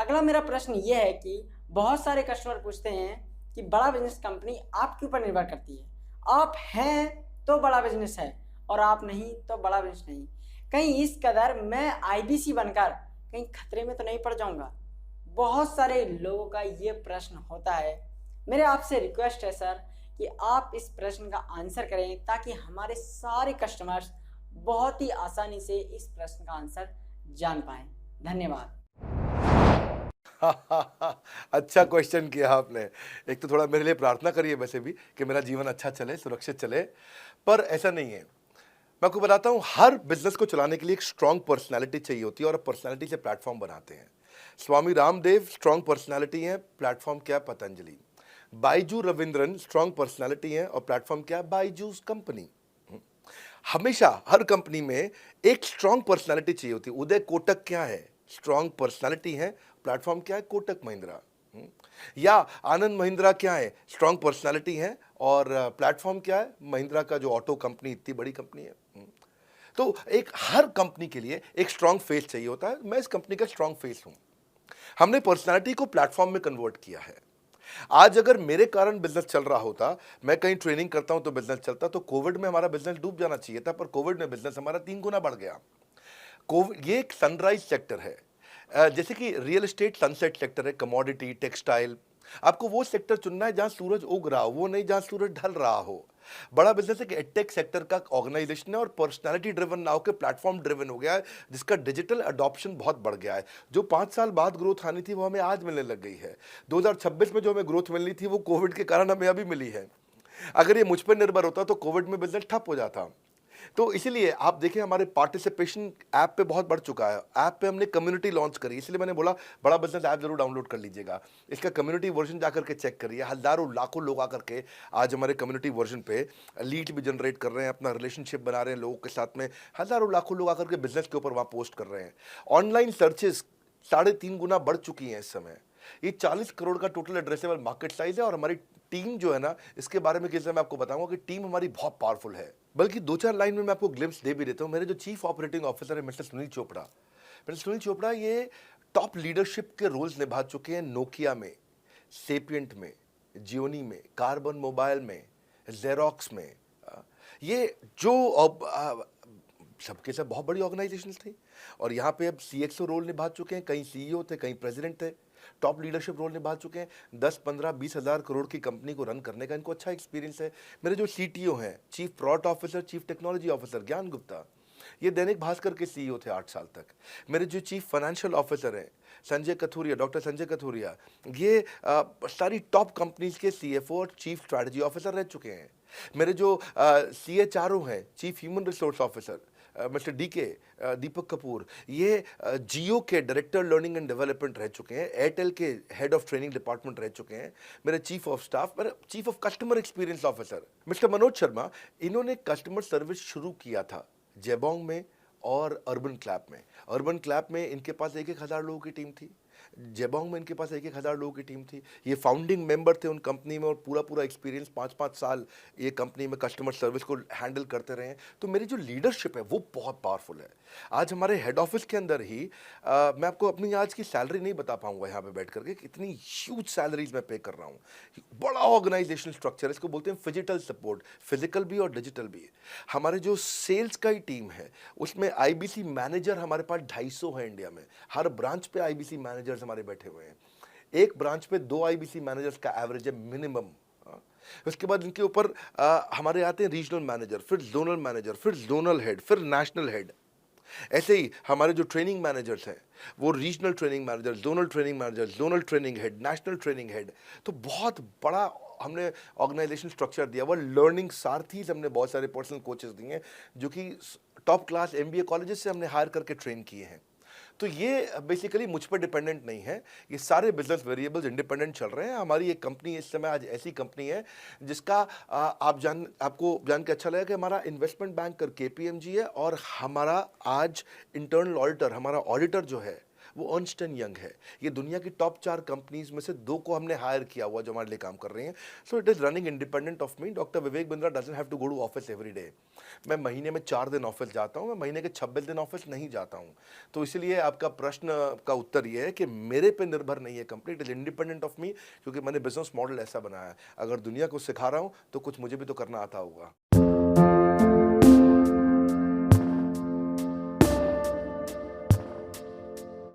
अगला मेरा प्रश्न ये है कि बहुत सारे कस्टमर पूछते हैं कि बड़ा बिजनेस कंपनी आपके ऊपर निर्भर करती है। आप हैं तो बड़ा बिजनेस है और आप नहीं तो बड़ा बिजनेस नहीं। कहीं इस कदर मैं आईबीसी बनकर कहीं खतरे में तो नहीं पड़ जाऊंगा? बहुत सारे लोगों का ये प्रश्न होता है। मेरे आपसे रिक्वेस्ट है सर कि आप इस प्रश्न का आंसर करें ताकि हमारे सारे कस्टमर्स बहुत ही आसानी से इस प्रश्न का आंसर जान पाएं। धन्यवाद। अच्छा क्वेश्चन किया आपने। एक तो थोड़ा मेरे लिए प्रार्थना करिए वैसे भी कि मेरा जीवन अच्छा चले, सुरक्षित चले, पर ऐसा नहीं है। मैं आपको बताता हूँ, हर बिजनेस को चलाने के लिए एक स्ट्रांग पर्सनालिटी चाहिए होती है और पर्सनालिटी से प्लेटफॉर्म बनाते हैं। स्वामी रामदेव स्ट्रांग पर्सनालिटी है, प्लेटफॉर्म क्या है? पतंजलि। बाइजू रविंद्रन स्ट्रांग पर्सनालिटी है और प्लेटफॉर्म क्या है? बाइजूस कंपनी। हमेशा हर कंपनी में एक स्ट्रांग पर्सनालिटी चाहिए होती है। उदय कोटक क्या है? स्ट्रांग पर्सनालिटी है, प्लेटफॉर्म क्या है? कोटक महिंद्रा। या आनंद महिंद्रा क्या है? स्ट्रांग पर्सनालिटी है और प्लेटफॉर्म क्या है? महिंद्रा का जो ऑटो कंपनी, इतनी बड़ी कंपनी है। तो एक हर कंपनी के लिए एक स्ट्रांग फेस चाहिए होता है। मैं इस कंपनी का स्ट्रांग फेस हूं। हमने पर्सनालिटी को प्लेटफॉर्म में कन्वर्ट किया है। आज अगर मेरे कारण बिजनेस चल रहा होता, मैं कहीं ट्रेनिंग करता हूं तो बिजनेस चलता, तो कोविड में हमारा बिजनेस डूब जाना चाहिए था, पर कोविड में बिजनेस हमारा 3 गुना बढ़ गया। कोविड ये एक सनराइज सेक्टर है। जैसे कि रियल एस्टेट सनसेट सेक्टर है, कमोडिटी, टेक्सटाइल। आपको वो सेक्टर चुनना है जहां सूरज उग रहा हो, वो नहीं जहां सूरज ढल रहा हो। बड़ा बिजनेस एक एडटेक सेक्टर का ऑर्गेनाइजेशन है और पर्सनालिटी ड्रिवन ना होकर प्लेटफॉर्म ड्रिवन हो गया है, जिसका डिजिटल अडॉप्शन बहुत बढ़ गया है। जो 5 साल बाद ग्रोथ आनी थी वो हमें आज मिलने लग गई है। 2026 में जो हमें ग्रोथ मिलनी थी वो कोविड के कारण हमें अभी मिली है। अगर ये मुझ पर निर्भर होता तो कोविड में बिजनेस ठप हो जाता। तो इसीलिए आप देखें, हमारे पार्टिसिपेशन ऐप पे बहुत बढ़ चुका है। ऐप पे हमने कम्युनिटी लॉन्च करी, इसलिए मैंने बोला बड़ा बिजनेस ऐप जरूर डाउनलोड कर लीजिएगा। इसका कम्युनिटी वर्जन जाकर के चेक करिए। हजारों लाखों लोग आकर के आज हमारे कम्युनिटी वर्जन पे लीड भी जनरेट कर रहे हैं, अपना रिलेशनशिप बना रहे हैं लोगों के साथ में। हजारों लाखों लोग आकर के बिजनेस के ऊपर वहां पोस्ट कर रहे हैं। ऑनलाइन सर्चेस 3.5 गुना बढ़ चुकी हैं इस समय। ये 40 करोड़ का टोटल एड्रेसेबल मार्केट साइज है और हमारी टीम जो है ना, इसके बारे में किसी मैं आपको बताऊंगा कि टीम हमारी बहुत पावरफुल है। बल्कि 2-4 लाइन में मैं आपको ग्लिम्स दे भी देता हूं। मेरे जो चीफ ऑपरेटिंग ऑफिसर है मिस्टर सुनील चोपड़ा, ये टॉप लीडरशिप के रोल्स निभा चुके हैं नोकिया में, सेपियंट में, जियोनी में, कार्बन मोबाइल में, जेरोक्स में। ये जो सबके सब बहुत बड़ी ऑर्गेनाइजेशन थी और यहाँ पे अब सीएक्सओ रोल निभा चुके हैं, कहीं सीईओ थे, कहीं प्रेसिडेंट थे। टॉप लीडरशिप रोल निभा चुके हैं। 10-15-20 हज़ार करोड़ की कंपनी को रन करने का इनको अच्छा एक्सपीरियंस है। मेरे जो सीटीओ हैं, chief product officer, chief technology officer ज्ञान गुप्ता, ये दैनिक भास्कर के सीईओ थे 8 साल तक। मेरे जो चीफ फाइनेंशियल ऑफिसर हैं संजय कथुरिया, डॉक्टर संजय कथुरिया, ये सारी टॉप कंपनीज के सीएफओ और चीफ स्ट्रैटेजी ऑफिसर रह चुके हैं। मेरे जो सीएचआरओ हैं, chief human resource officer mister DK Deepak Kapoor, ये जियो के डायरेक्टर लर्निंग एंड डेवलपमेंट रह चुके हैं, एयरटेल के हेड ऑफ ट्रेनिंग डिपार्टमेंट रह चुके हैं। मेरे चीफ ऑफ स्टाफ, मेरे chief of customer experience officer mister Manoj Sharma, इन्होंने कस्टमर सर्विस शुरू किया था जेबोंग में और अर्बन क्लैप में। अर्बन क्लैप में इनके पास 1-1 हज़ार लोगों की टीम थी, जेबोंग में इनके पास 1-1 हज़ार लोगों की टीम थी। ये फाउंडिंग मेंबर थे उन कंपनी में और पूरा पूरा एक्सपीरियंस 5-5 साल ये कंपनी में कस्टमर सर्विस को हैंडल करते रहे हैं। तो मेरी जो लीडरशिप है वो बहुत पावरफुल है। आज हमारे हेड ऑफिस के अंदर ही मैं आपको अपनी आज की सैलरी नहीं बता पाऊंगा यहाँ पे बैठ करके, कितनी ह्यूज सैलरीज मैं पे कर रहा हूँ। बड़ा ऑर्गेनाइजेशनल स्ट्रक्चर, इसको बोलते हैं फिजिटल सपोर्ट, फिजिकल भी और डिजिटल भी। हमारे जो सेल्स का ही टीम है उसमें आईबीसी मैनेजर हमारे पास 250 है इंडिया में। हर ब्रांच पे आईबीसी मैनेजर्स हमारे बैठे हुए हैं। एक ब्रांच पे 2 आईबीसी मैनेजर्स का एवरेज है मिनिमम। उसके बाद इनके ऊपर हमारे आते हैं रीजनल मैनेजर, फिर जोनल मैनेजर, फिर जोनल हेड, फिर नेशनल हेड। ऐसे ही हमारे जो ट्रेनिंग मैनेजर्स हैं वो regional training manager, zonal training manager, zonal training head, national training head. तो बहुत बड़ा हमने ऑर्गेनाइजेशन स्ट्रक्चर दिया हुआ। लर्निंग सारथीज हमने बहुत सारे पर्सनल कोचेस दिए हैं जो कि टॉप क्लास एमबीए कॉलेजेस से हमने हायर करके ट्रेन किए हैं। तो ये बेसिकली मुझ पर डिपेंडेंट नहीं है, ये सारे बिजनेस वेरिएबल्स इंडिपेंडेंट चल रहे हैं। हमारी एक कंपनी इस समय आज ऐसी कंपनी है जिसका आपको जान के अच्छा लगेगा कि हमारा इन्वेस्टमेंट बैंकर केपीएमजी है और हमारा आज इंटरनल ऑडिटर, हमारा ऑडिटर जो है वो अर्नस्ट एंड यंग है। ये दुनिया की टॉप 4 कंपनीज में से 2 को हमने हायर किया हुआ जो हमारे लिए काम कर रहे हैं। So it is running independent of me. Doctor Vivek Bindra doesn't have to go to office every day. मैं महीने में 4 दिन ऑफिस जाता हूँ, मैं महीने के 26 दिन ऑफिस नहीं जाता हूँ। तो इसलिए आपका प्रश्न का उत्तर ये है कि मेरे पे निर्भर नहीं है company, it is independent of मी, क्योंकि मैंने बिजनेस मॉडल ऐसा बनाया है। अगर दुनिया को सिखा रहा हूँ तो कुछ मुझे भी तो करना आता होगा।